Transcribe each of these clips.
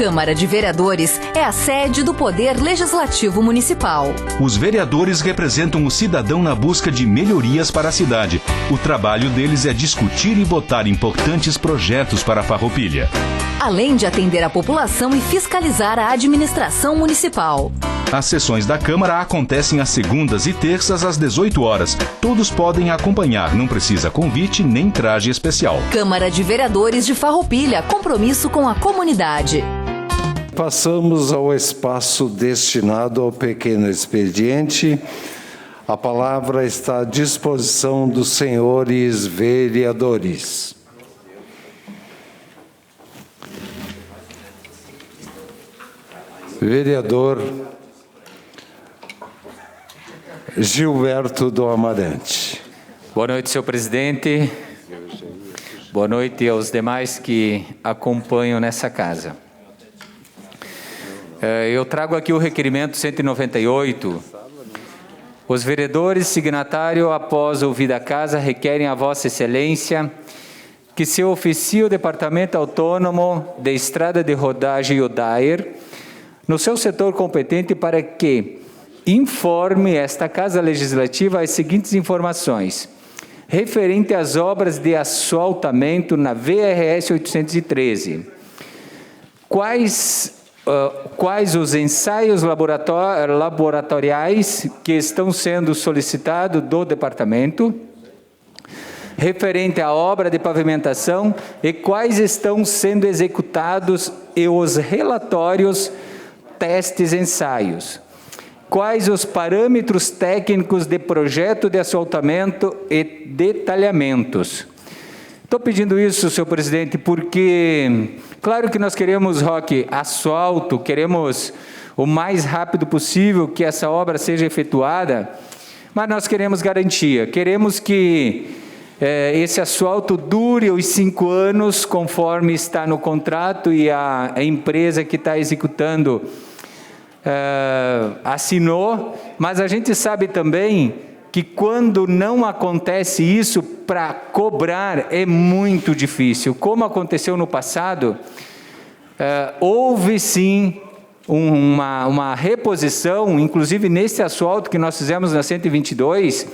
Câmara de Vereadores é a sede do Poder Legislativo Municipal. Os vereadores representam o cidadão na busca de melhorias para a cidade. O trabalho deles é discutir e votar importantes projetos para a Farroupilha, além de atender a população e fiscalizar a administração municipal. As sessões da Câmara acontecem às segundas e terças às 18 horas. Todos podem acompanhar, não precisa convite nem traje especial. Câmara de Vereadores de Farroupilha, compromisso com a comunidade. Passamos ao espaço destinado ao pequeno expediente. A palavra está à disposição dos senhores vereadores. Vereador Gilberto do Amarante. Boa noite, senhor presidente. Boa noite aos demais que acompanham nessa casa. Eu trago aqui o requerimento 198. Os vereadores signatários, após ouvida a casa, requerem a Vossa Excelência que se oficie o Departamento Autônomo de Estrada de Rodagem ODAER no seu setor competente para que informe esta Casa Legislativa as seguintes informações. Referente às obras de asfaltamento na VRS 813. Quais os ensaios laboratoriais que estão sendo solicitados do departamento, referente à obra de pavimentação e quais estão sendo executados e os relatórios, testes, ensaios. Quais os parâmetros técnicos de projeto de asfaltamento e detalhamentos. Estou pedindo isso, senhor presidente, porque, claro que nós queremos, Roque, asfalto, queremos o mais rápido possível que essa obra seja efetuada, mas nós queremos garantia, queremos que esse asfalto dure os 5 anos, conforme está no contrato e a empresa que está executando assinou, mas a gente sabe também que quando não acontece isso, para cobrar é muito difícil. Como aconteceu no passado, houve sim uma reposição, inclusive nesse asfalto que nós fizemos na 122,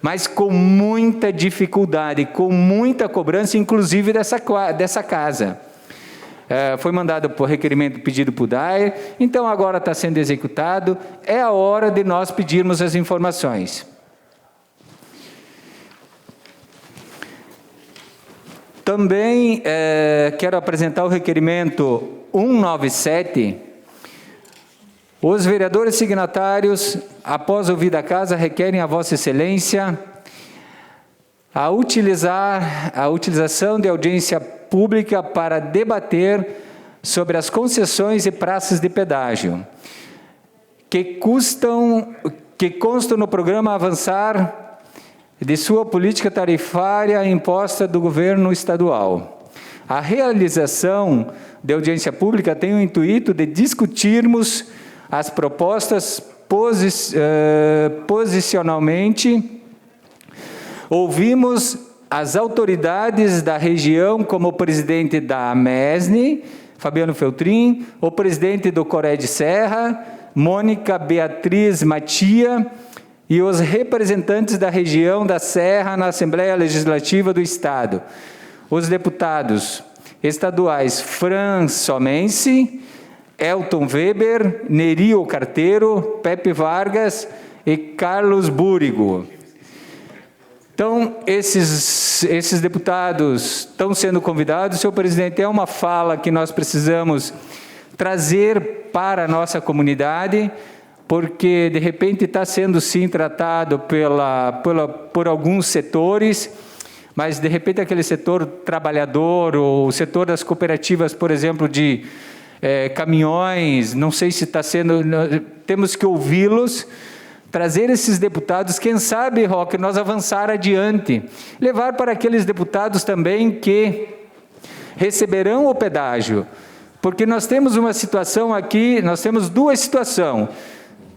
mas com muita dificuldade, com muita cobrança, inclusive dessa casa. Foi mandado por requerimento pedido por DAER, então agora está sendo executado, é a hora de nós pedirmos as informações. Também quero apresentar o requerimento 197. Os vereadores signatários, após ouvida a casa, requerem a Vossa Excelência a utilização de audiência pública para debater sobre as concessões e praças de pedágio que constam no programa Avançar de sua política tarifária imposta do governo estadual. A realização de audiência pública tem o intuito de discutirmos as propostas posicionalmente. Ouvimos as autoridades da região, como o presidente da AMESNE, Fabiano Feltrin, o presidente do Coré de Serra, Mônica Beatriz Matia, e os representantes da região da Serra na Assembleia Legislativa do Estado. Os deputados estaduais Fran Somense, Elton Weber, Nerio Carteiro, Pepe Vargas e Carlos Búrigo. Então, esses deputados estão sendo convidados. Senhor presidente, é uma fala que nós precisamos trazer para a nossa comunidade, porque, de repente, está sendo, sim, tratado por alguns setores, mas, de repente, aquele setor trabalhador, ou o setor das cooperativas, por exemplo, de caminhões, não sei se está sendo... Temos que ouvi-los, trazer esses deputados, quem sabe, Roque, nós avançar adiante, levar para aqueles deputados também que receberão o pedágio, porque nós temos uma situação aqui, nós temos duas situações.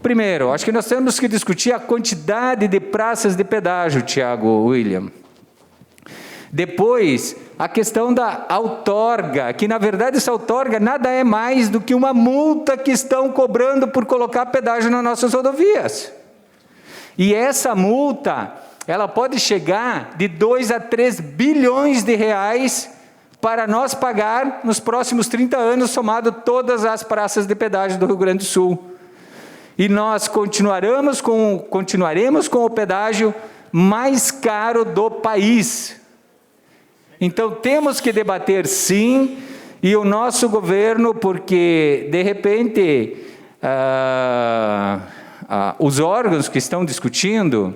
Primeiro, acho que nós temos que discutir a quantidade de praças de pedágio, Tiago William. Depois, a questão da outorga, que na verdade essa outorga nada é mais do que uma multa que estão cobrando por colocar pedágio nas nossas rodovias. E essa multa, ela pode chegar de 2 a 3 bilhões de reais para nós pagar nos próximos 30 anos, somado todas as praças de pedágio do Rio Grande do Sul. E nós continuaremos com o pedágio mais caro do país. Então temos que debater sim, e o nosso governo, porque de repente os órgãos que estão discutindo,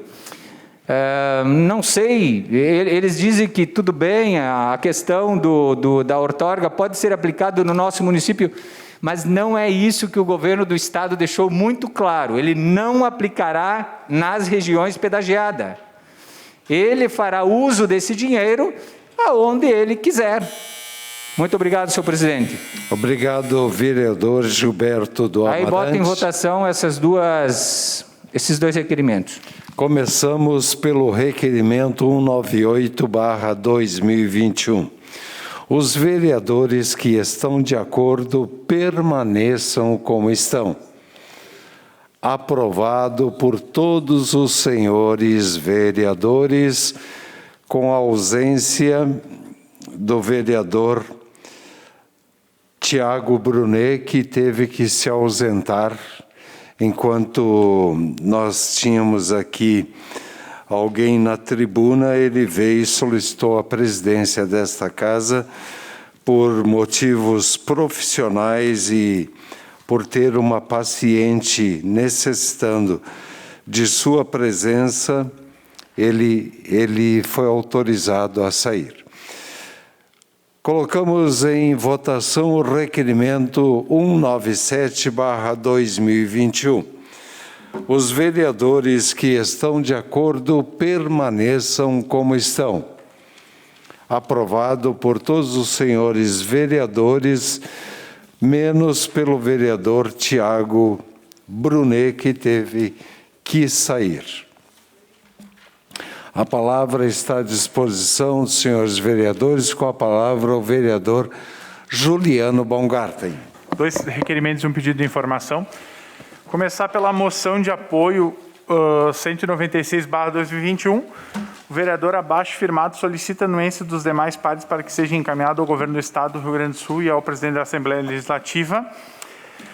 não sei, eles dizem que tudo bem, a questão da outorga pode ser aplicada no nosso município, mas não é isso que o governo do estado deixou muito claro, ele não aplicará nas regiões pedagiadas. Ele fará uso desse dinheiro aonde ele quiser. Muito obrigado, senhor presidente. Obrigado, vereador Gilberto do Amarante. Aí bota em votação esses dois requerimentos. Começamos pelo requerimento 198/2021. Os vereadores que estão de acordo permaneçam como estão. Aprovado por todos os senhores vereadores, com a ausência do vereador Tiago Brunet, que teve que se ausentar enquanto nós tínhamos aqui alguém na tribuna. Ele veio e solicitou a presidência desta casa por motivos profissionais e por ter uma paciente necessitando de sua presença. Ele foi autorizado a sair. Colocamos em votação o requerimento 197/2021. Os vereadores que estão de acordo permaneçam como estão. Aprovado por todos os senhores vereadores, menos pelo vereador Tiago Brunet, que teve que sair. A palavra está à disposição dos senhores vereadores. Com a palavra, o vereador Juliano Baumgarten. 2 requerimentos e um pedido de informação. Começar pela moção de apoio 196/2021. O vereador abaixo firmado solicita a anuência dos demais pares para que seja encaminhado ao governo do Estado do Rio Grande do Sul e ao presidente da Assembleia Legislativa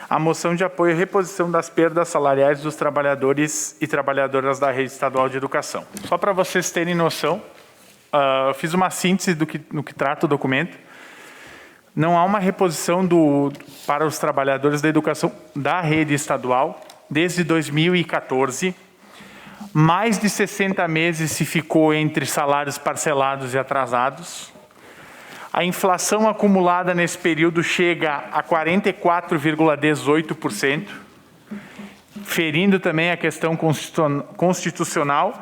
a moção de apoio à reposição das perdas salariais dos trabalhadores e trabalhadoras da rede estadual de educação. Só para vocês terem noção, eu fiz uma síntese no que trata o documento. Não há uma reposição para os trabalhadores da educação da rede estadual desde 2014. Mais de 60 meses se ficou entre salários parcelados e atrasados. A inflação acumulada nesse período chega a 44,18%, ferindo também a questão constitucional,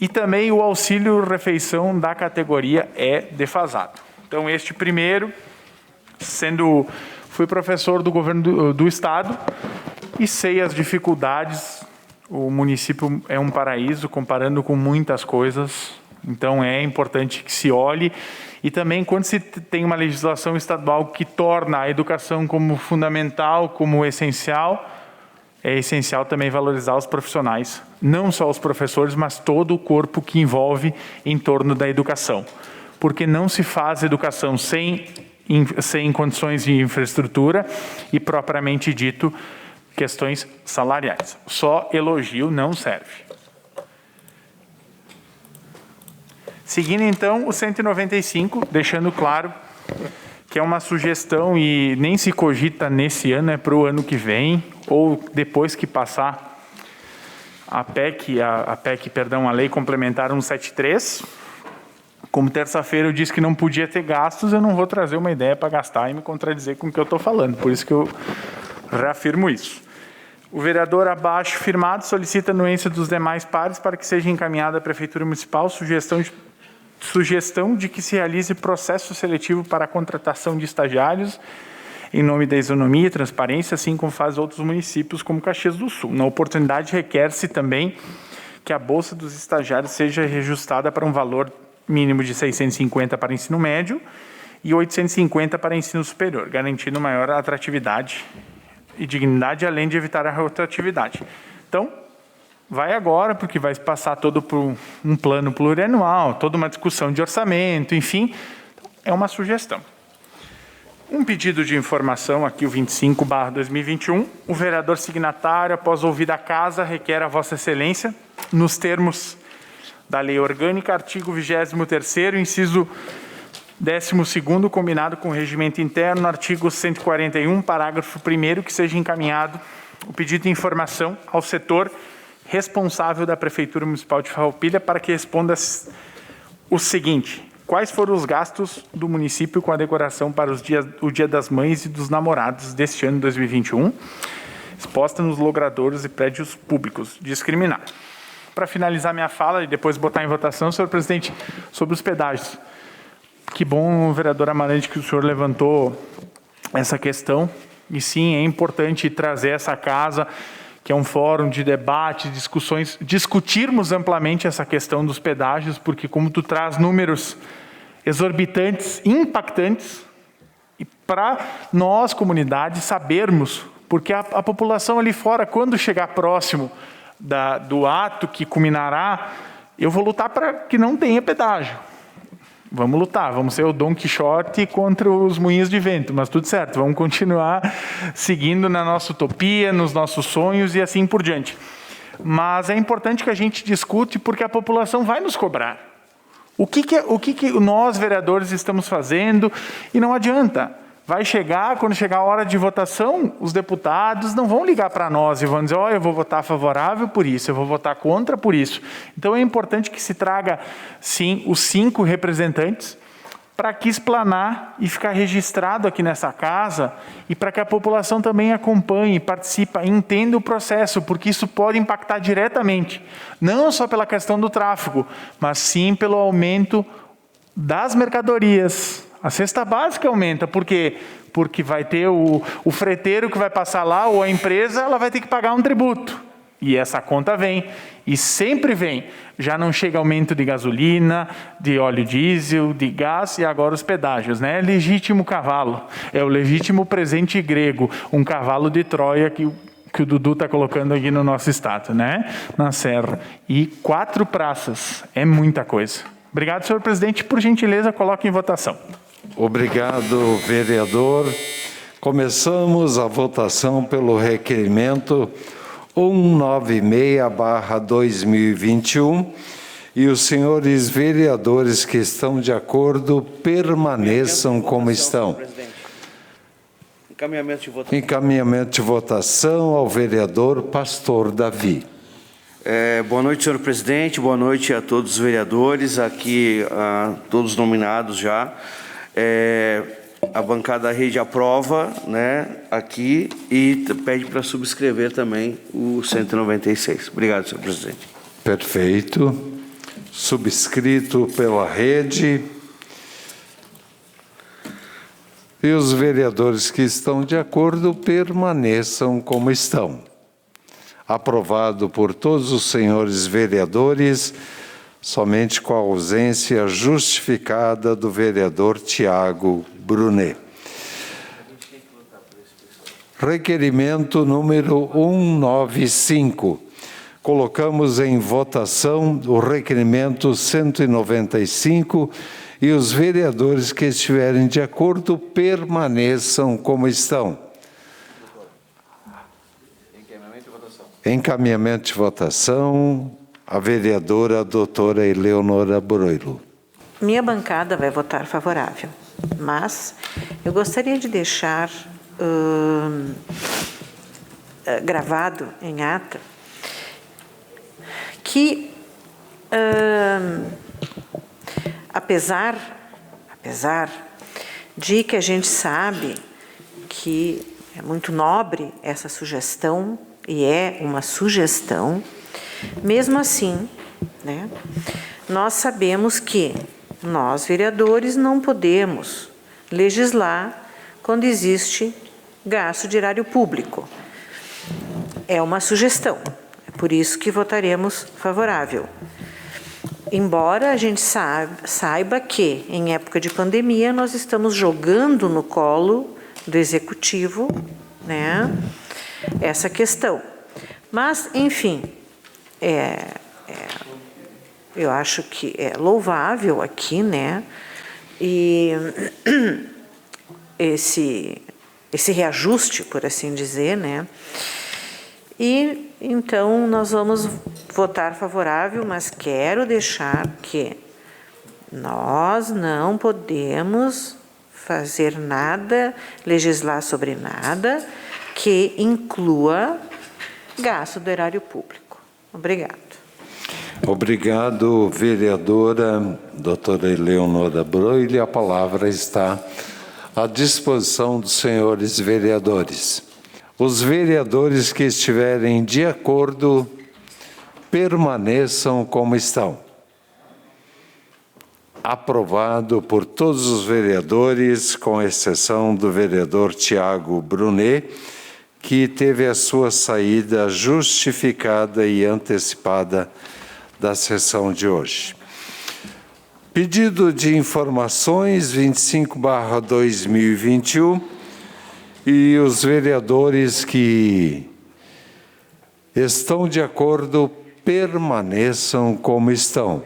e também o auxílio refeição da categoria é defasado. Então, este primeiro, fui professor do governo do Estado e sei as dificuldades. O município é um paraíso comparando com muitas coisas, então é importante que se olhe. E também, quando se tem uma legislação estadual que torna a educação como fundamental, como essencial, é essencial também valorizar os profissionais, não só os professores, mas todo o corpo que envolve em torno da educação. Porque não se faz educação sem condições de infraestrutura e, propriamente dito, questões salariais. Só elogio não serve. Seguindo, então, o 195, deixando claro que é uma sugestão e nem se cogita nesse ano, é para o ano que vem, ou depois que passar a Lei Complementar 173. Como terça-feira eu disse que não podia ter gastos, eu não vou trazer uma ideia para gastar e me contradizer com o que eu estou falando, por isso que eu reafirmo isso. O vereador abaixo firmado solicita a anuência dos demais pares para que seja encaminhada à Prefeitura Municipal sugestão de que se realize processo seletivo para a contratação de estagiários em nome da isonomia e transparência, assim como faz outros municípios como Caxias do Sul. Na oportunidade, requer-se também que a bolsa dos estagiários seja reajustada para um valor mínimo de 650 para ensino médio e 850 para ensino superior, garantindo maior atratividade e dignidade, além de evitar a rotatividade. Então, vai agora, porque vai passar todo por um plano plurianual, toda uma discussão de orçamento, enfim, é uma sugestão. Um pedido de informação, aqui o 25/2021, o vereador signatário, após ouvir a casa, requer a Vossa Excelência, nos termos da Lei Orgânica, artigo 23º, inciso 12º, combinado com o regimento interno, artigo 141, parágrafo 1º, que seja encaminhado o pedido de informação ao setor responsável da Prefeitura Municipal de Farroupilha para que responda o seguinte: quais foram os gastos do município com a decoração para o Dia das Mães e dos Namorados deste ano 2021, exposta nos logradouros e prédios públicos, discriminar. Para finalizar minha fala e depois botar em votação, senhor presidente, sobre os pedágios. Que bom, vereador Amarante, que o senhor levantou essa questão. E sim, é importante trazer essa casa, que é um fórum de debate, discussões, discutirmos amplamente essa questão dos pedágios, porque como tu traz números exorbitantes, impactantes, e para nós, comunidade, sabermos, porque a população ali fora, quando chegar próximo do ato que culminará, eu vou lutar para que não tenha pedágio. Vamos lutar, vamos ser o Dom Quixote contra os moinhos de vento, mas tudo certo, vamos continuar seguindo na nossa utopia, nos nossos sonhos e assim por diante. Mas é importante que a gente discute, porque a população vai nos cobrar. O que nós, vereadores, estamos fazendo? E não adianta. Vai chegar, quando chegar a hora de votação, os deputados não vão ligar para nós e vão dizer, eu vou votar favorável por isso, eu vou votar contra por isso. Então é importante que se traga, sim, os 5 representantes para aqui explanar e ficar registrado aqui nessa casa e para que a população também acompanhe, participe, entenda o processo, porque isso pode impactar diretamente, não só pela questão do tráfego, mas sim pelo aumento das mercadorias. A cesta básica aumenta, por quê? Porque vai ter o freteiro que vai passar lá, ou a empresa, ela vai ter que pagar um tributo. E essa conta vem, e sempre vem. Já não chega aumento de gasolina, de óleo diesel, de gás, e agora os pedágios, né? É legítimo cavalo, é o legítimo presente grego, um cavalo de Troia que o Dudu está colocando aqui no nosso estado, né? Na Serra. E 4 praças, é muita coisa. Obrigado, senhor presidente. Por gentileza, coloque em votação. Obrigado, vereador. Começamos a votação pelo requerimento 196/2021 e os senhores vereadores que estão de acordo permaneçam como estão. Encaminhamento de votação. Encaminhamento de votação ao vereador Pastor Davi. Boa noite, senhor presidente. Boa noite a todos os vereadores, aqui todos nominados já. A bancada da rede aprova, né, aqui, e pede para subscrever também o 196. Obrigado, senhor presidente. Perfeito. Subscrito pela rede. E os vereadores que estão de acordo permaneçam como estão. Aprovado por todos os senhores vereadores, somente com a ausência justificada do vereador Tiago Brunet. Requerimento número 195. Colocamos em votação o requerimento 195 e os vereadores que estiverem de acordo permaneçam como estão. Encaminhamento de votação. A vereadora doutora Eleonora Broilo. Minha bancada vai votar favorável, mas eu gostaria de deixar gravado em ata que, apesar de que a gente sabe que é muito nobre essa sugestão, e é uma sugestão, mesmo assim, né, nós sabemos que nós, vereadores, não podemos legislar quando existe gasto de erário público. É uma sugestão, é por isso que votaremos favorável. embora a gente saiba que, em época de pandemia, nós estamos jogando no colo do Executivo, né, essa questão. Mas, enfim, eu acho que é louvável aqui, né, e esse reajuste, por assim dizer, né, e então nós vamos votar favorável, mas quero deixar que nós não podemos fazer nada, legislar sobre nada que inclua gasto do erário público. Obrigado. Obrigado, vereadora doutora Eleonora Broile. A palavra está à disposição dos senhores vereadores. Os vereadores que estiverem de acordo, permaneçam como estão. Aprovado por todos os vereadores, com exceção do vereador Tiago Brunet, que teve a sua saída justificada e antecipada da sessão de hoje. Pedido de informações 25/2021, e os vereadores que estão de acordo permaneçam como estão.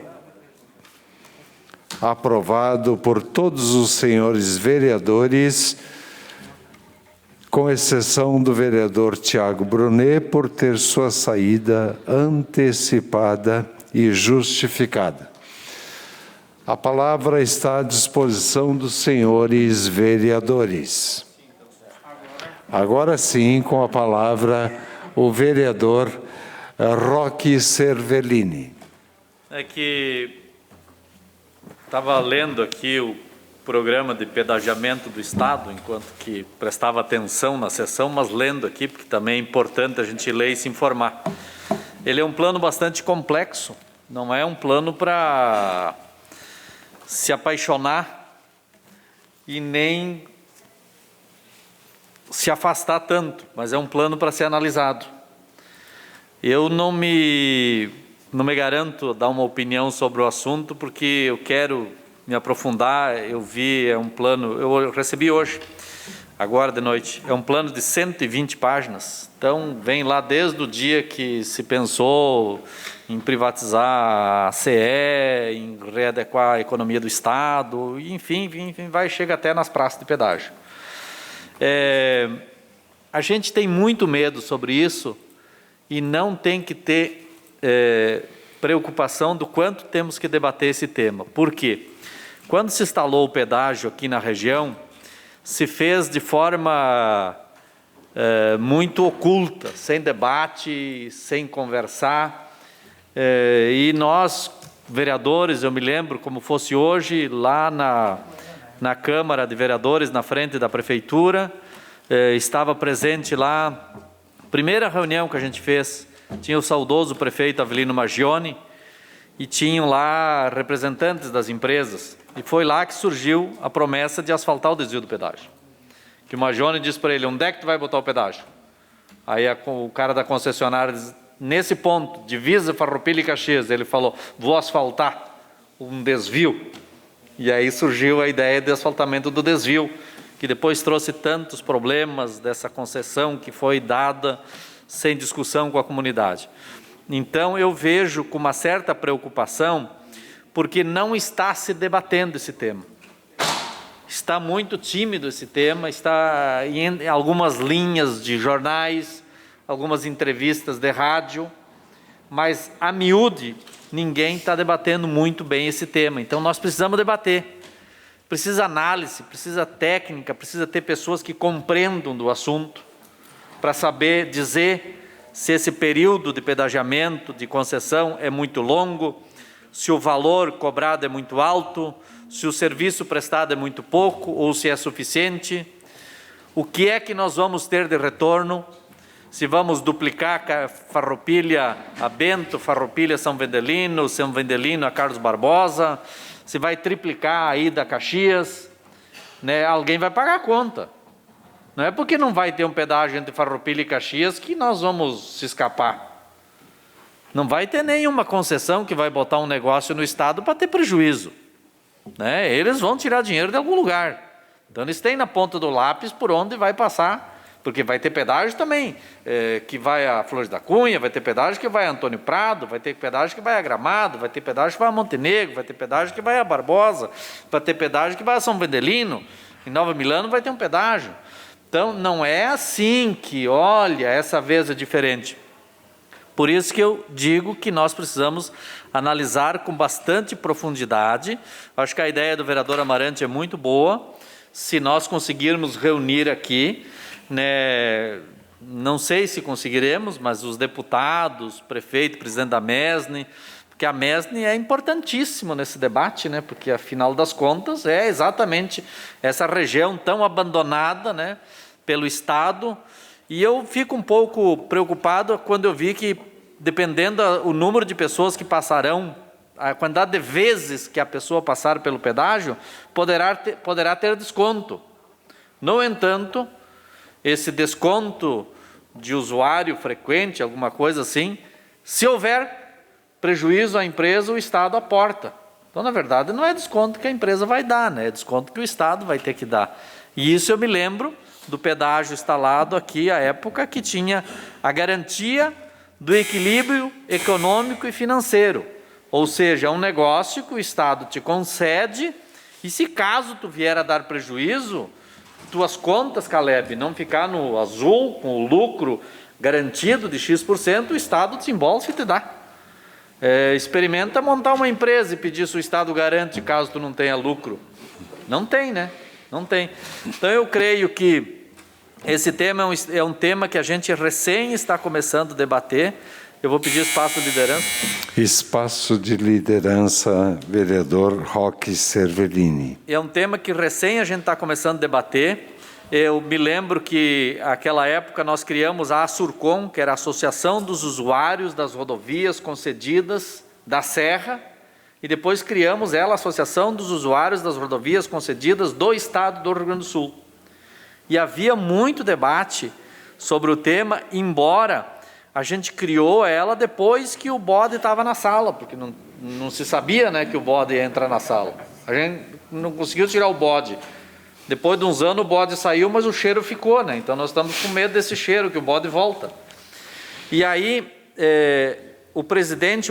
Aprovado por todos os senhores vereadores, com exceção do vereador Tiago Brunet, por ter sua saída antecipada e justificada. A palavra está à disposição dos senhores vereadores. Agora sim, com a palavra, o vereador Roque Cervellini. É que estava lendo aqui o programa de pedagiamento do Estado, enquanto que prestava atenção na sessão, mas lendo aqui, porque também é importante a gente ler e se informar. Ele é um plano bastante complexo, não é um plano para se apaixonar e nem se afastar tanto, mas é um plano para ser analisado. Eu não me garanto a dar uma opinião sobre o assunto, porque eu quero me aprofundar. Eu vi, é um plano, eu recebi hoje, agora de noite, é um plano de 120 páginas, então vem lá desde o dia que se pensou em privatizar a CE, em readequar a economia do Estado, enfim, chega até nas praças de pedágio. A gente tem muito medo sobre isso e não tem que ter preocupação do quanto temos que debater esse tema. Por quê? Quando se instalou o pedágio aqui na região, se fez de forma muito oculta, sem debate, sem conversar, e nós, vereadores, eu me lembro como fosse hoje, lá na Câmara de Vereadores, na frente da Prefeitura, estava presente lá, primeira reunião que a gente fez, tinha o saudoso prefeito Avelino Maggioni, e tinham lá representantes das empresas, e foi lá que surgiu a promessa de asfaltar o desvio do pedágio. Que o Maggioni disse para ele: onde é que tu vai botar o pedágio? Aí o cara da concessionária diz: nesse ponto, divisa Farroupilha e Caxias. Ele falou: vou asfaltar um desvio. E aí surgiu a ideia de asfaltamento do desvio, que depois trouxe tantos problemas dessa concessão que foi dada sem discussão com a comunidade. Então eu vejo com uma certa preocupação, porque não está se debatendo esse tema. Está muito tímido esse tema, está em algumas linhas de jornais, algumas entrevistas de rádio, mas a miúde ninguém está debatendo muito bem esse tema. Então nós precisamos debater. Precisa análise, precisa técnica, precisa ter pessoas que compreendam do assunto para saber dizer se esse período de pedagiamento, de concessão é muito longo, se o valor cobrado é muito alto, se o serviço prestado é muito pouco ou se é suficiente. O que é que nós vamos ter de retorno? Se vamos duplicar Farroupilha a Bento, Farroupilha a São Vendelino a Carlos Barbosa, se vai triplicar a ida a Caxias, né? Alguém vai pagar a conta. Não é porque não vai ter um pedágio entre Farroupilha e Caxias que nós vamos se escapar. Não vai ter nenhuma concessão que vai botar um negócio no Estado para ter prejuízo, né? Eles vão tirar dinheiro de algum lugar. Então, eles têm na ponta do lápis por onde vai passar, porque vai ter pedágio também, que vai a Flores da Cunha, vai ter pedágio que vai a Antônio Prado, vai ter pedágio que vai a Gramado, vai ter pedágio que vai a Montenegro, vai ter pedágio que vai a Barbosa, vai ter pedágio que vai a São Vendelino, em Nova Milano vai ter um pedágio. Então, não é assim que, olha, essa vez é diferente. Por isso que eu digo que nós precisamos analisar com bastante profundidade. Acho que a ideia do vereador Amarante é muito boa. Se nós conseguirmos reunir aqui, né, não sei se conseguiremos, mas os deputados, prefeito, presidente da MESNE, porque a MESNE é importantíssimo nesse debate, né, porque, afinal das contas, é exatamente essa região tão abandonada, né, pelo Estado. E eu fico um pouco preocupado quando eu vi que, dependendo do número de pessoas que passarão, a quantidade de vezes que a pessoa passar pelo pedágio, poderá ter desconto. No entanto, esse desconto de usuário frequente, alguma coisa assim, se houver prejuízo à empresa, o Estado aporta. Então, na verdade, não é desconto que a empresa vai dar, né? É desconto que o Estado vai ter que dar. E isso eu me lembro do pedágio instalado aqui, à época que tinha a garantia do equilíbrio econômico e financeiro. Ou seja, é um negócio que o Estado te concede e, se caso tu vier a dar prejuízo, tuas contas, Caleb, não ficar no azul, com o lucro garantido de X%, o Estado desembolsa e te dá. Experimenta montar uma empresa e pedir se o Estado garante caso tu não tenha lucro. Não tem, né? Não tem. Então, eu creio que esse tema é um tema que a gente recém está começando a debater. Eu vou pedir espaço de liderança. Espaço de liderança, vereador Roque Cervellini. É um tema que recém a gente está começando a debater. Eu me lembro que, naquela época, nós criamos a ASURCOM, que era a Associação dos Usuários das Rodovias Concedidas da Serra, e depois criamos a Associação dos Usuários das Rodovias Concedidas do Estado do Rio Grande do Sul. E havia muito debate sobre o tema, embora a gente criou ela depois que o bode estava na sala, porque não se sabia, né, que o bode ia entrar na sala. A gente não conseguiu tirar o bode. Depois de uns anos o bode saiu, mas o cheiro ficou, né? Então nós estamos com medo desse cheiro, que o bode volta. E aí, o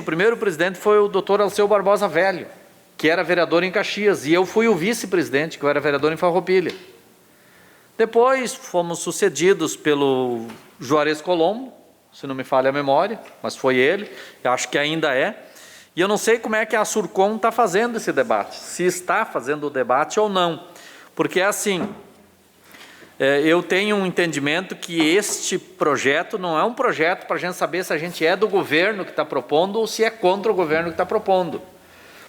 primeiro presidente foi o doutor Alceu Barbosa Velho, que era vereador em Caxias, e eu fui o vice-presidente, que eu era vereador em Farroupilha. Depois fomos sucedidos pelo Juarez Colombo, se não me falha a memória, mas foi ele, eu acho que ainda é. E eu não sei como é que a ASURCOM está fazendo esse debate, se está fazendo o debate ou não. Porque é assim, eu tenho um entendimento que este projeto não é um projeto para a gente saber se a gente é do governo que está propondo ou se é contra o governo que está propondo.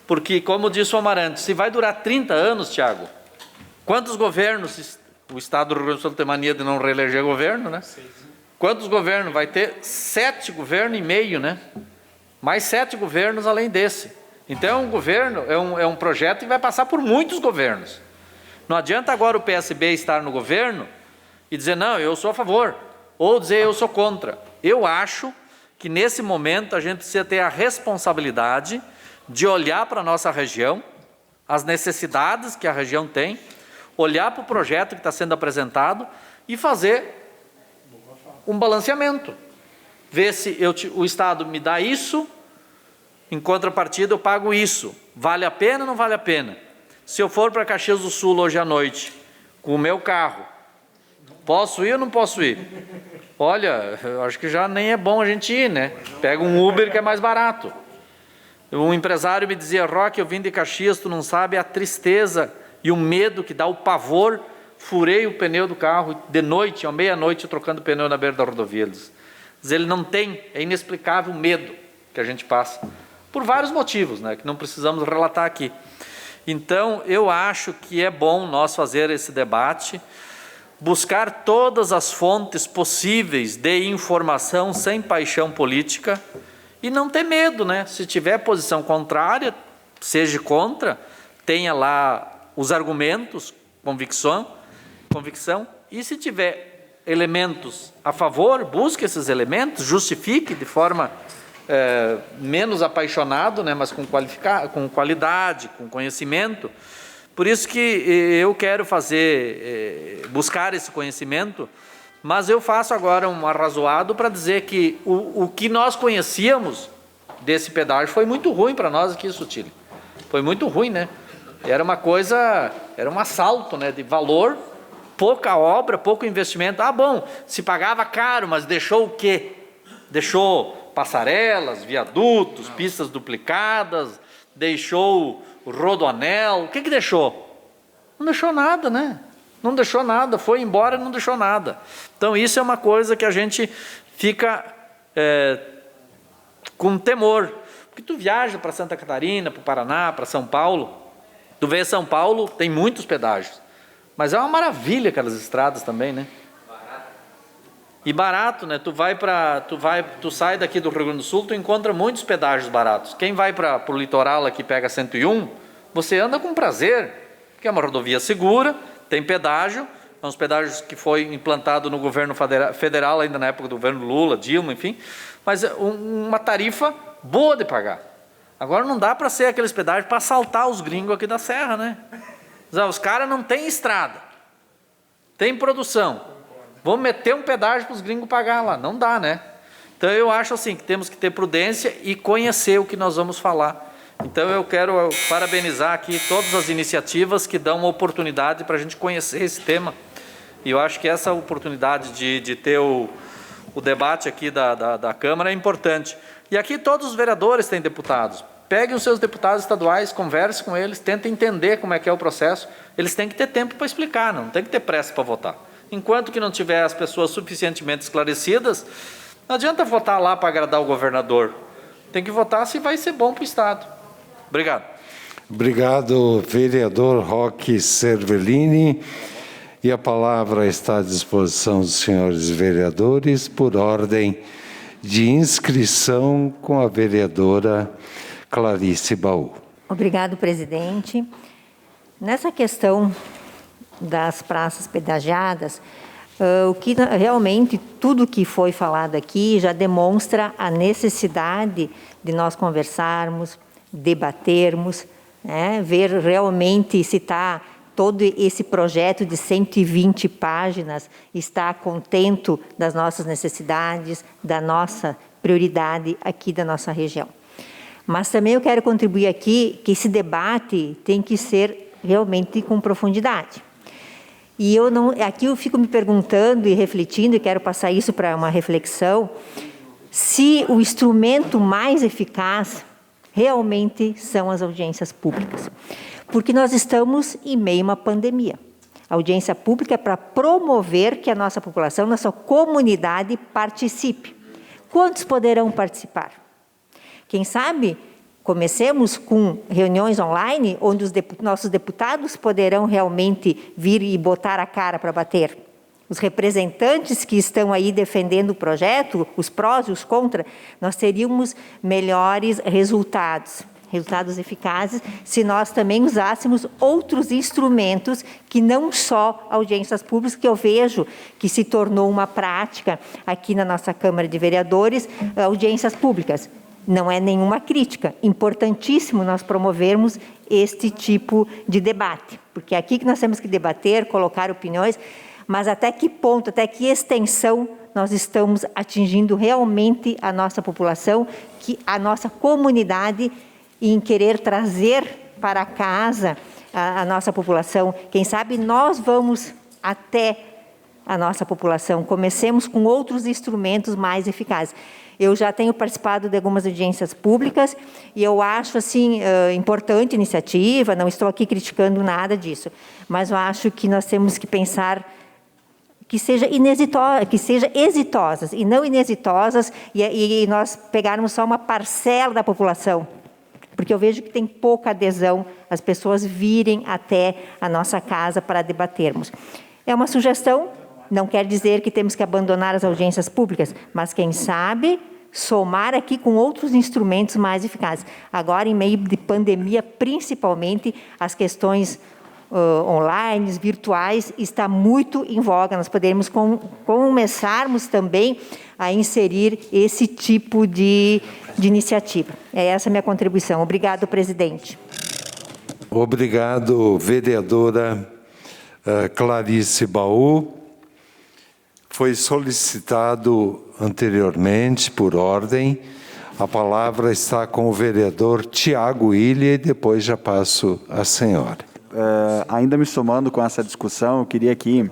Porque, como disse o Amarante, se vai durar 30 anos, Tiago, quantos governos, o Estado do Rio Grande do Sul tem mania de não reeleger governo, né? Quantos governos? Vai ter 7 governos e meio, né? Mais 7 governos além desse. Então, é um governo, é um projeto que vai passar por muitos governos. Não adianta agora o PSB estar no governo e dizer, não, eu sou a favor, ou dizer, eu sou contra. Eu acho que, nesse momento, a gente precisa ter a responsabilidade de olhar para a nossa região, as necessidades que a região tem, olhar para o projeto que está sendo apresentado e fazer um balanceamento. Ver se o Estado me dá isso, em contrapartida eu pago isso. Vale a pena ou não vale a pena? Se eu for para Caxias do Sul hoje à noite, com o meu carro, posso ir ou não posso ir? Olha, eu acho que já nem é bom a gente ir, né? Pega um Uber que é mais barato. Um empresário me dizia, Roque, eu vim de Caxias, tu não sabe a tristeza e o medo que dá, o pavor. Furei o pneu do carro de noite, à meia-noite, trocando pneu na beira da rodovia. Ele não tem, é inexplicável o medo que a gente passa. Por vários motivos, né, que não precisamos relatar aqui. Então, eu acho que é bom nós fazer esse debate, buscar todas as fontes possíveis de informação sem paixão política e não ter medo, né? Se tiver posição contrária, seja contra, tenha lá os argumentos, convicção, e se tiver elementos a favor, busque esses elementos, justifique de forma menos apaixonado, né, mas com qualidade, com conhecimento. Por isso que eu quero buscar esse conhecimento, mas eu faço agora um arrazoado para dizer que o que nós conhecíamos desse pedágio foi muito ruim para nós aqui em Sutile. Foi muito ruim, né? Era um assalto, né, de valor, pouca obra, pouco investimento. Bom, se pagava caro, mas deixou o quê? Deixou passarelas, viadutos, pistas duplicadas, deixou o rodoanel. O que deixou? Não deixou nada, né? Não deixou nada, foi embora e não deixou nada. Então isso é uma coisa que a gente fica com temor. Porque tu viaja para Santa Catarina, para o Paraná, para São Paulo, tu vê São Paulo, tem muitos pedágios, mas é uma maravilha aquelas estradas também, né? E barato, né? Tu sai daqui do Rio Grande do Sul, tu encontra muitos pedágios baratos. Quem vai para o litoral aqui, pega 101, você anda com prazer, porque é uma rodovia segura, tem pedágio, são os pedágios que foi implantado no governo federal, ainda na época do governo Lula, Dilma, enfim, mas uma tarifa boa de pagar. Agora não dá para ser aqueles pedágios para assaltar os gringos aqui da Serra, né? Os caras não têm estrada, tem produção. Vamos meter um pedágio para os gringos pagar lá. Não dá, né? Então, eu acho assim, que temos que ter prudência e conhecer o que nós vamos falar. Então, eu quero parabenizar aqui todas as iniciativas que dão uma oportunidade para a gente conhecer esse tema. E eu acho que essa oportunidade de ter o debate aqui da Câmara é importante. E aqui todos os vereadores têm deputados. Peguem os seus deputados estaduais, converse com eles, tentem entender como é que é o processo. Eles têm que ter tempo para explicar, não tem que ter pressa para votar. Enquanto que não tiver as pessoas suficientemente esclarecidas, não adianta votar lá para agradar o governador. Tem que votar se vai ser bom para o Estado. Obrigado. Obrigado, vereador Roque Cervellini. E a palavra está à disposição dos senhores vereadores por ordem de inscrição com a vereadora Clarice Baú. Obrigado, presidente. Nessa questão das praças pedagiadas, o que realmente tudo que foi falado aqui já demonstra a necessidade de nós conversarmos, debatermos, né, ver realmente se está todo esse projeto de 120 páginas está contento das nossas necessidades, da nossa prioridade aqui da nossa região. Mas também eu quero contribuir aqui que esse debate tem que ser realmente com profundidade. E aqui eu fico me perguntando e refletindo, e quero passar isso para uma reflexão, se o instrumento mais eficaz realmente são as audiências públicas. Porque nós estamos em meio a uma pandemia. A audiência pública é para promover que a nossa população, nossa comunidade participe. Quantos poderão participar? Quem sabe comecemos com reuniões online, onde os nossos deputados poderão realmente vir e botar a cara para bater. Os representantes que estão aí defendendo o projeto, os prós e os contras, nós teríamos melhores resultados eficazes, se nós também usássemos outros instrumentos que não só audiências públicas, que eu vejo que se tornou uma prática aqui na nossa Câmara de Vereadores, audiências públicas. Não é nenhuma crítica, importantíssimo nós promovermos este tipo de debate, porque é aqui que nós temos que debater, colocar opiniões, mas até que ponto, até que extensão nós estamos atingindo realmente a nossa população, a nossa comunidade, em querer trazer para casa a nossa população. Quem sabe nós vamos até a nossa população, comecemos com outros instrumentos mais eficazes. Eu já tenho participado de algumas audiências públicas e eu acho assim importante a iniciativa, não estou aqui criticando nada disso, mas eu acho que nós temos que pensar que seja exitosas e não inexitosas e nós pegarmos só uma parcela da população, porque eu vejo que tem pouca adesão, as pessoas virem até a nossa casa para debatermos. É uma sugestão. Não quer dizer que temos que abandonar as audiências públicas, mas quem sabe somar aqui com outros instrumentos mais eficazes. Agora, em meio de pandemia, principalmente as questões online, virtuais, está muito em voga. Nós poderíamos começarmos também a inserir esse tipo de iniciativa. É essa a minha contribuição. Obrigado, presidente. Obrigado, vereadora Clarice Baú. Foi solicitado anteriormente, por ordem, a palavra está com o vereador Tiago Ilha e depois já passo à senhora. Ainda me somando com essa discussão, eu queria aqui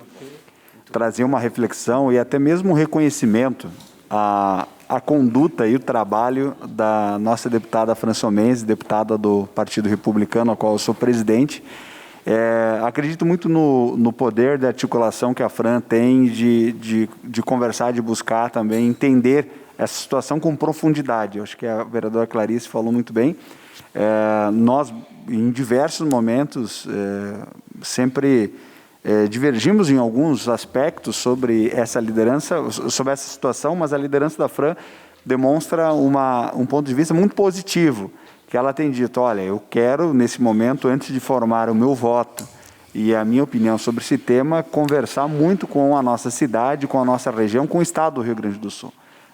trazer uma reflexão e até mesmo um reconhecimento à conduta e o trabalho da nossa deputada Françomense, deputada do Partido Republicano, a qual eu sou presidente. Acredito muito no poder de articulação que a Fran tem de conversar, de buscar também, entender essa situação com profundidade. Eu acho que a vereadora Clarice falou muito bem. Nós, em diversos momentos, sempre divergimos em alguns aspectos sobre essa liderança, sobre essa situação, mas a liderança da Fran demonstra um ponto de vista muito positivo, que ela tem dito, olha, eu quero, nesse momento, antes de formar o meu voto e a minha opinião sobre esse tema, conversar muito com a nossa cidade, com a nossa região, com o estado do Rio Grande do Sul.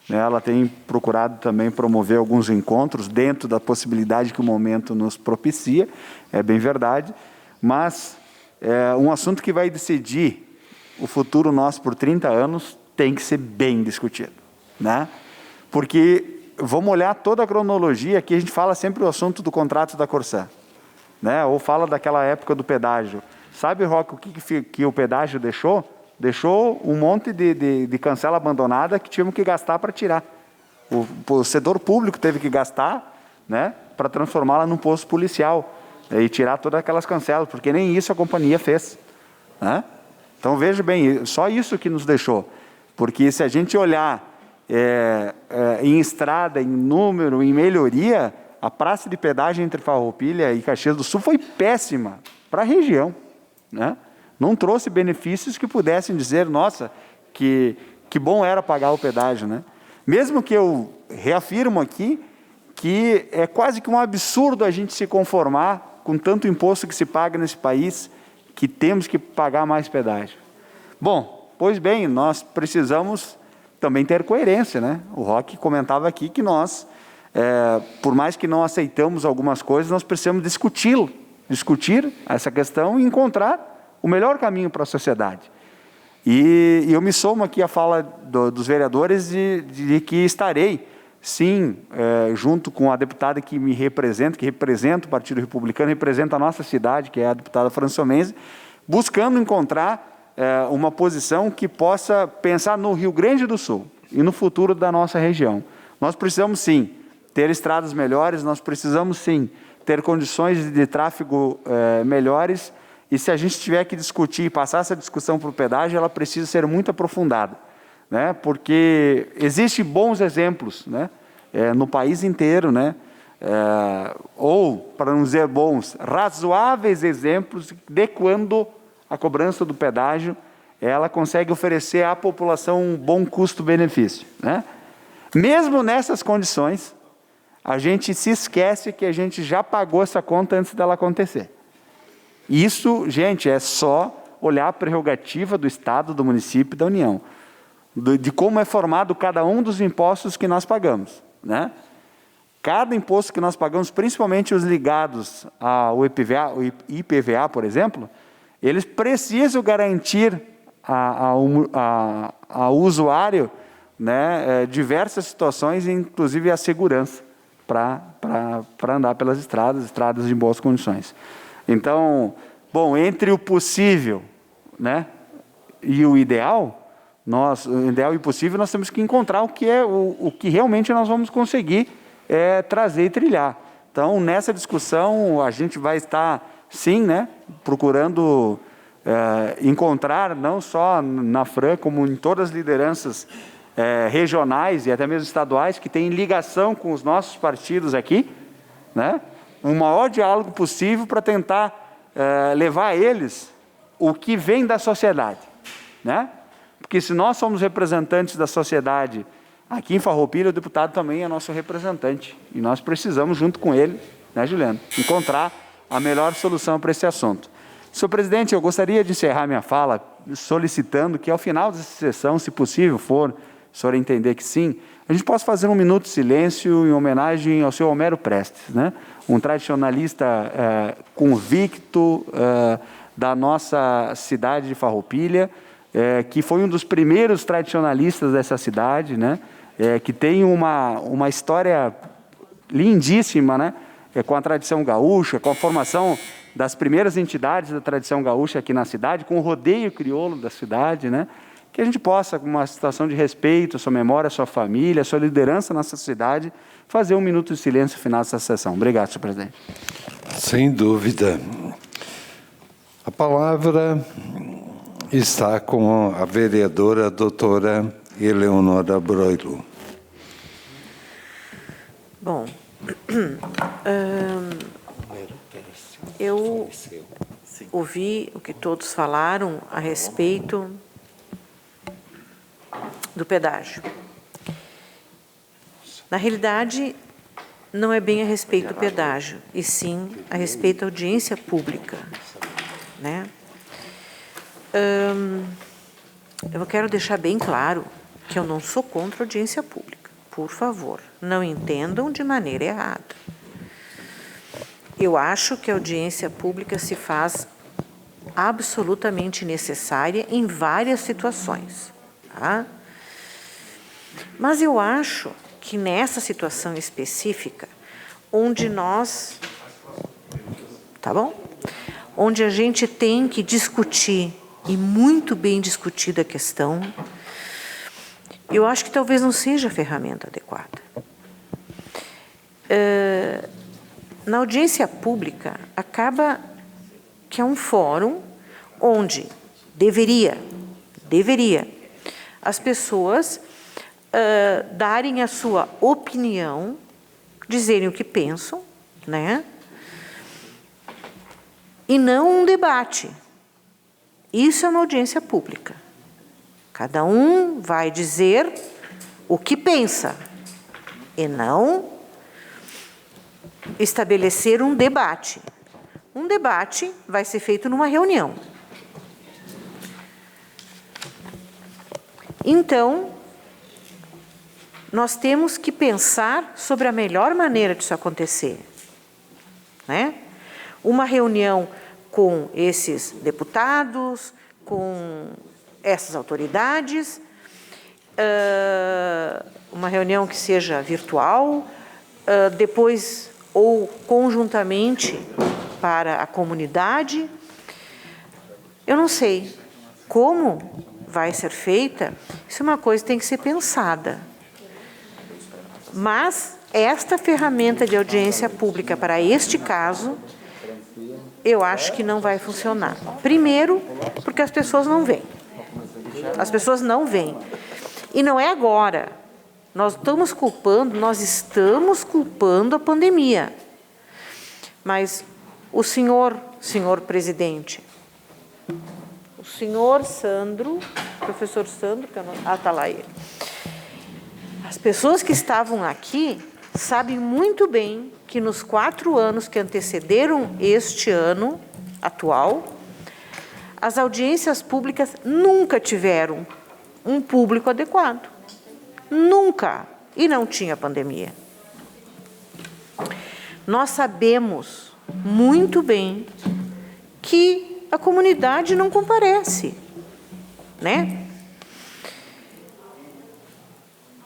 Ela tem procurado também promover alguns encontros dentro da possibilidade que o momento nos propicia, é bem verdade, mas um assunto que vai decidir o futuro nosso por 30 anos tem que ser bem discutido, né? Porque vamos olhar toda a cronologia, aqui a gente fala sempre o assunto do contrato da Corsã, né? Ou fala daquela época do pedágio. Sabe, Roque, o que o pedágio deixou? Deixou um monte de cancela abandonada que tínhamos que gastar para tirar. O setor público teve que gastar, né, para transformá-la num posto policial e tirar todas aquelas cancelas, porque nem isso a companhia fez, né? Então, veja bem, só isso que nos deixou. Porque se a gente olhar em estrada, em número, em melhoria, a praça de pedágio entre Farroupilha e Caxias do Sul foi péssima para a região, né? Não trouxe benefícios que pudessem dizer, nossa, que bom era pagar o pedágio, né? Mesmo que eu reafirmo aqui que é quase que um absurdo a gente se conformar com tanto imposto que se paga nesse país, que temos que pagar mais pedágio. Bom, pois bem, nós precisamos também ter coerência, né? O Roque comentava aqui que nós, por mais que não aceitamos algumas coisas, nós precisamos discutir essa questão e encontrar o melhor caminho para a sociedade. E eu me somo aqui à fala dos vereadores de que estarei, sim, junto com a deputada que me representa, que representa o Partido Republicano, representa a nossa cidade, que é a deputada Françomense, buscando encontrar uma posição que possa pensar no Rio Grande do Sul e no futuro da nossa região. Nós precisamos, sim, ter estradas melhores, nós precisamos, sim, ter condições de tráfego melhores. E se a gente tiver que discutir e passar essa discussão para o pedágio, ela precisa ser muito aprofundada, né? Porque existem bons exemplos, né? No país inteiro, né? Ou, para não dizer bons, razoáveis exemplos de quando a cobrança do pedágio ela consegue oferecer à população um bom custo-benefício, né? Mesmo nessas condições, a gente se esquece que a gente já pagou essa conta antes dela acontecer. Isso, gente, é só olhar a prerrogativa do Estado, do município e da União, de como é formado cada um dos impostos que nós pagamos, né? Cada imposto que nós pagamos, principalmente os ligados ao IPVA, por exemplo, eles precisam garantir ao usuário, né, diversas situações, inclusive a segurança, para andar pelas estradas em boas condições. Então, bom, entre o possível, né, e o ideal, o ideal e o possível, nós temos que encontrar o que realmente nós vamos conseguir trazer e trilhar. Então, nessa discussão, a gente vai estar, sim, né, procurando encontrar, não só na Fran, como em todas as lideranças regionais e até mesmo estaduais, que têm ligação com os nossos partidos aqui, né, um maior diálogo possível para tentar levar a eles o que vem da sociedade, né? Porque se nós somos representantes da sociedade, aqui em Farroupilha o deputado também é nosso representante, e nós precisamos, junto com ele, né, Juliano, encontrar a melhor solução para esse assunto. Senhor presidente, eu gostaria de encerrar minha fala solicitando que, ao final dessa sessão, se possível for, o senhor entender que sim, a gente possa fazer um minuto de silêncio em homenagem ao senhor Homero Prestes, né? Um tradicionalista convicto da nossa cidade de Farroupilha, que foi um dos primeiros tradicionalistas dessa cidade, né? Que tem uma história lindíssima, né? Com a tradição gaúcha, com a formação das primeiras entidades da tradição gaúcha aqui na cidade, com o rodeio crioulo da cidade, né? Que a gente possa, com uma situação de respeito à sua memória, à sua família, à sua liderança na nossa cidade, fazer um minuto de silêncio no final dessa sessão. Obrigado, senhor presidente. Sem dúvida. A palavra está com a vereadora doutora Eleonora Broilo. Bom, eu ouvi o que todos falaram a respeito do pedágio. Na realidade, não é bem a respeito do pedágio, e sim a respeito da audiência pública, né? Eu quero deixar bem claro que eu não sou contra a audiência pública. Por favor, não entendam de maneira errada. Eu acho que a audiência pública se faz absolutamente necessária em várias situações, tá? Mas eu acho que nessa situação específica, onde nós, tá bom? Onde a gente tem que discutir, e muito bem discutida a questão, eu acho que talvez não seja a ferramenta adequada. Na audiência pública, acaba que é um fórum onde deveria as pessoas darem a sua opinião, dizerem o que pensam, né? E não um debate. Isso é uma audiência pública. Cada um vai dizer o que pensa e não estabelecer um debate. Um debate vai ser feito numa reunião. Então, nós temos que pensar sobre a melhor maneira disso acontecer, né? Uma reunião com esses deputados, com essas autoridades, uma reunião que seja virtual, depois ou conjuntamente para a comunidade. Eu não sei como vai ser feita, isso é uma coisa que tem que ser pensada. Mas esta ferramenta de audiência pública para este caso, eu acho que não vai funcionar. Primeiro, porque as pessoas não vêm. As pessoas não vêm. E não é agora. Nós estamos culpando a pandemia. Mas o senhor presidente, o senhor Sandro, professor Sandro, que eu não, está lá ele. As pessoas que estavam aqui sabem muito bem que nos 4 anos que antecederam este ano atual, as audiências públicas nunca tiveram um público adequado. Nunca. E não tinha pandemia. Nós sabemos muito bem que a comunidade não comparece, né?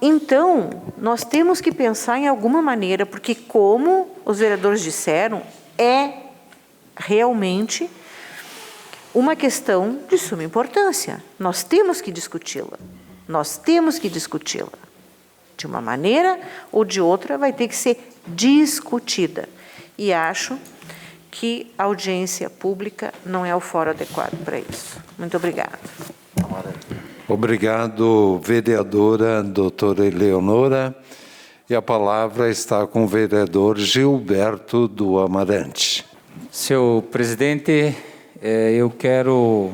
Então, nós temos que pensar em alguma maneira, porque como os vereadores disseram, é realmente uma questão de suma importância. Nós temos que discuti-la. Nós temos que discuti-la. De uma maneira ou de outra, vai ter que ser discutida. E acho que a audiência pública não é o fórum adequado para isso. Muito obrigada. Obrigado, vereadora doutora Eleonora. E a palavra está com o vereador Gilberto do Amarante. Senhor presidente, eu quero...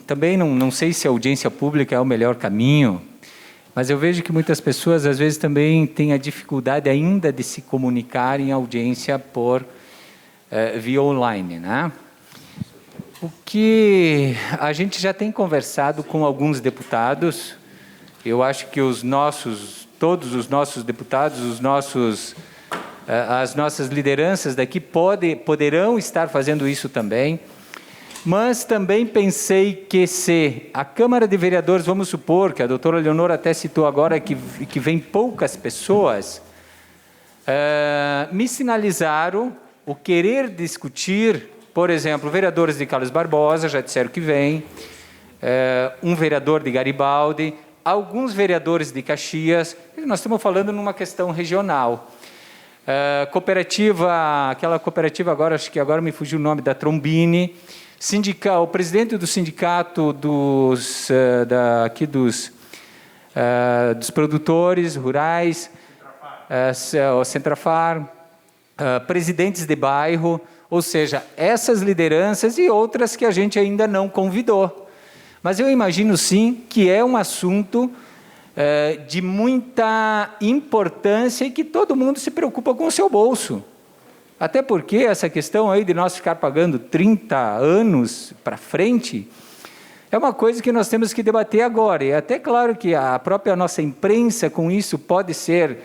também não sei se a audiência pública é o melhor caminho, mas eu vejo que muitas pessoas, às vezes, também têm a dificuldade ainda de se comunicar em audiência por via online, né? O que a gente já tem conversado com alguns deputados, eu acho que todos os nossos deputados, as nossas lideranças daqui poderão estar fazendo isso também, mas também pensei que se a Câmara de Vereadores, vamos supor que a doutora Leonor até citou agora que vem poucas pessoas, me sinalizaram o querer discutir, por exemplo, vereadores de Carlos Barbosa já disseram que vem, um vereador de Garibaldi, alguns vereadores de Caxias, nós estamos falando numa questão regional. Aquela cooperativa agora, acho que agora me fugiu o nome, da Trombini, o presidente do sindicato dos produtores rurais, o Centrafar, presidentes de bairro, ou seja, essas lideranças e outras que a gente ainda não convidou. Mas eu imagino sim que é um assunto de muita importância e que todo mundo se preocupa com o seu bolso. Até porque essa questão aí de nós ficar pagando 30 anos para frente é uma coisa que nós temos que debater agora. E é até claro que a própria nossa imprensa com isso pode ser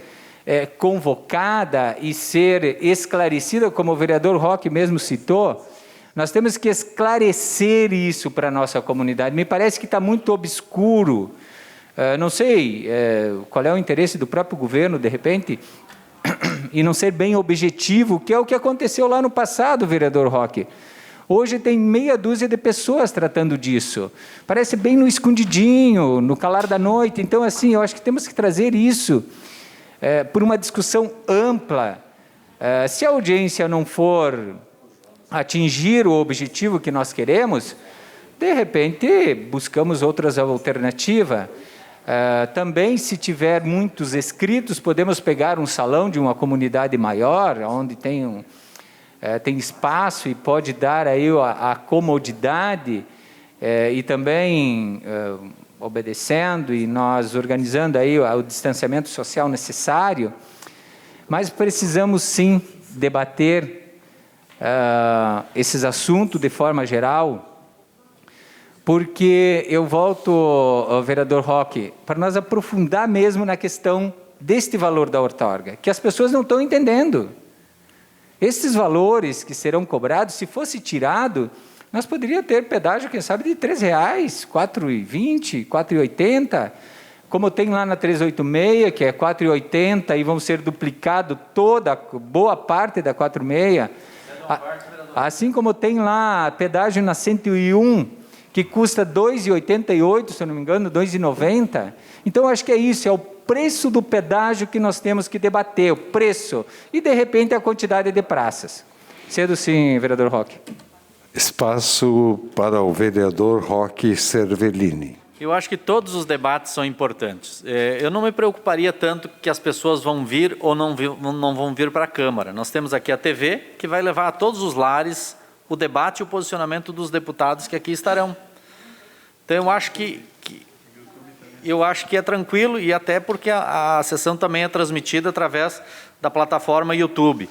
convocada e ser esclarecida, como o vereador Roque mesmo citou. Nós temos que esclarecer isso para a nossa comunidade. Me parece que está muito obscuro. Não sei qual é o interesse do próprio governo, de repente, e não ser bem objetivo, que é o que aconteceu lá no passado, vereador Roque. Hoje tem meia dúzia de pessoas tratando disso. Parece bem no escondidinho, no calar da noite. Então, assim, eu acho que temos que trazer isso por uma discussão ampla. Se a audiência não for atingir o objetivo que nós queremos, de repente buscamos outras alternativas. Também, se tiver muitos inscritos, podemos pegar um salão de uma comunidade maior, onde tem espaço e pode dar aí a comodidade e também obedecendo e nós organizando aí o distanciamento social necessário. Mas precisamos sim debater esses assuntos de forma geral, porque eu volto, vereador Roque, para nós aprofundar mesmo na questão deste valor da outorga, que as pessoas não estão entendendo. Esses valores que serão cobrados, se fosse tirado, nós poderíamos ter pedágio, quem sabe, de R$ 3,00, R$ 4,20, R$ 4,80, como tem lá na 386, que é R$ 4,80, e vão ser duplicado boa parte da 46. Assim como tem lá pedágio na 101, que custa R$ 2,88, se eu não me engano, R$ 2,90. Então, acho que é isso, é o preço do pedágio que nós temos que debater, o preço, e, de repente, a quantidade de praças. Cedo sim, vereador Roque. Espaço para o vereador Roque Cervellini. Eu acho que todos os debates são importantes. Eu não me preocuparia tanto que as pessoas vão vir ou não vão vir para a Câmara. Nós temos aqui a TV, que vai levar a todos os lares o debate e o posicionamento dos deputados que aqui estarão. Então, eu acho que é tranquilo, e até porque a sessão também é transmitida através da plataforma YouTube.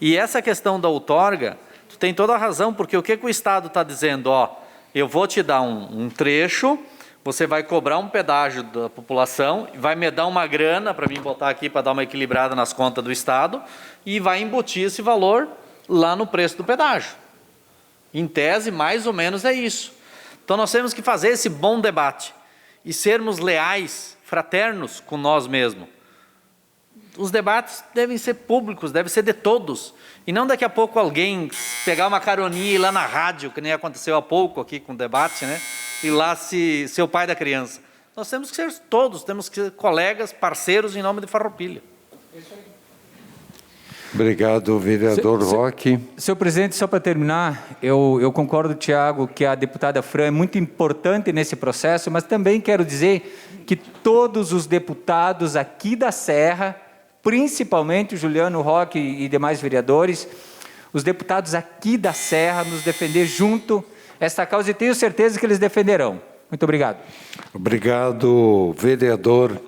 E essa questão da outorga, tu tem toda a razão, porque o que o Estado está dizendo? Eu vou te dar um trecho, você vai cobrar um pedágio da população, vai me dar uma grana para mim botar aqui para dar uma equilibrada nas contas do Estado, e vai embutir esse valor lá no preço do pedágio. Em tese, mais ou menos é isso. Então, nós temos que fazer esse bom debate e sermos leais, fraternos com nós mesmos. Os debates devem ser públicos, devem ser de todos. E não daqui a pouco alguém pegar uma caroninha e ir lá na rádio, que nem aconteceu há pouco aqui com o debate, né? E lá ser o pai da criança. Nós temos que ser todos, temos que ser colegas, parceiros em nome de Farroupilha. Obrigado, vereador Roque. Senhor presidente, só para terminar, eu concordo, Tiago, que a deputada Fran é muito importante nesse processo, mas também quero dizer que todos os deputados aqui da Serra, principalmente o Juliano Roque e demais vereadores, os deputados aqui da Serra, nos defender junto esta causa, e tenho certeza que eles defenderão. Muito obrigado. Obrigado, vereador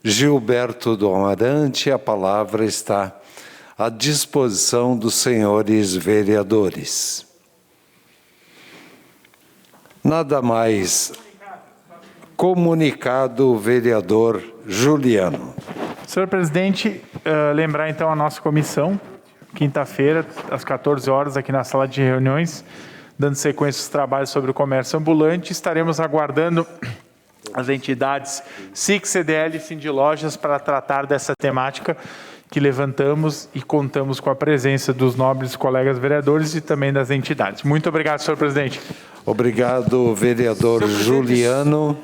Gilberto do Amarante. A palavra está à disposição dos senhores vereadores. Nada mais. Comunicado, vereador Juliano. Senhor presidente, lembrar então a nossa comissão, quinta-feira, às 14 horas, aqui na sala de reuniões, dando sequência aos trabalhos sobre o comércio ambulante. Estaremos aguardando as entidades SIC, CDL e Sindilojas para tratar dessa temática que levantamos e contamos com a presença dos nobres colegas vereadores e também das entidades. Muito obrigado, senhor presidente. Obrigado, vereador Juliano.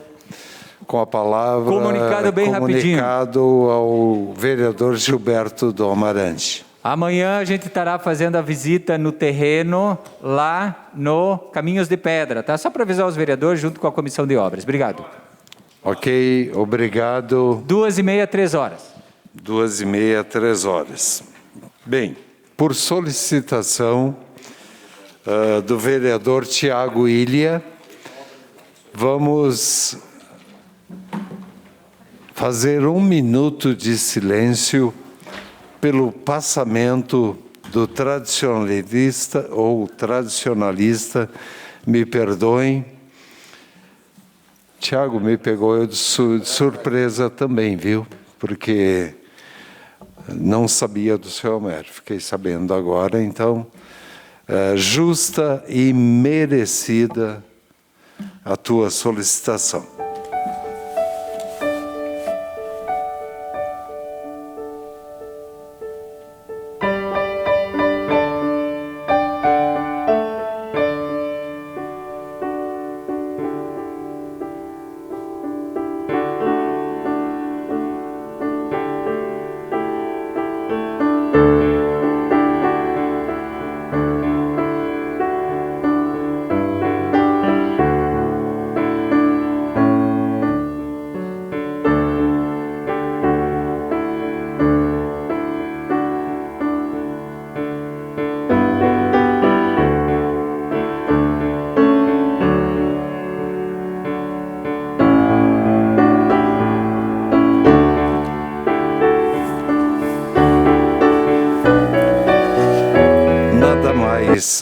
Com a palavra, comunicado bem comunicado rapidinho ao vereador Gilberto do Amarante. Amanhã a gente estará fazendo a visita no terreno, lá no Caminhos de Pedra, tá? Só para avisar os vereadores junto com a Comissão de Obras. Obrigado. Ok, obrigado. 2h30, 3 horas. 2h30, 3 horas. Bem, por solicitação do vereador Tiago Ilha, vamos fazer 1 minuto de silêncio pelo passamento do tradicionalista ou tradicionalista, me perdoem. Tiago me pegou de surpresa também, viu? Porque não sabia do seu Homero, fiquei sabendo agora, então, justa e merecida a tua solicitação.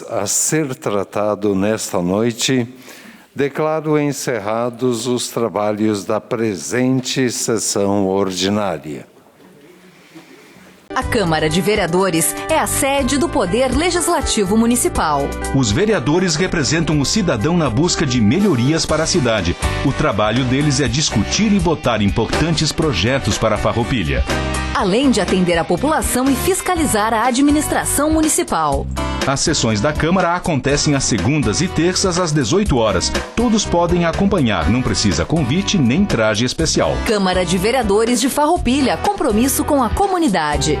A ser tratado nesta noite, declaro encerrados os trabalhos da presente sessão ordinária. A Câmara de Vereadores é a sede do Poder Legislativo Municipal. Os vereadores representam o cidadão na busca de melhorias para a cidade. O trabalho deles é discutir e votar importantes projetos para a Farroupilha. Além de atender a população e fiscalizar a administração municipal. As sessões da Câmara acontecem às segundas e terças às 18 horas. Todos podem acompanhar, não precisa convite nem traje especial. Câmara de Vereadores de Farroupilha, compromisso com a comunidade.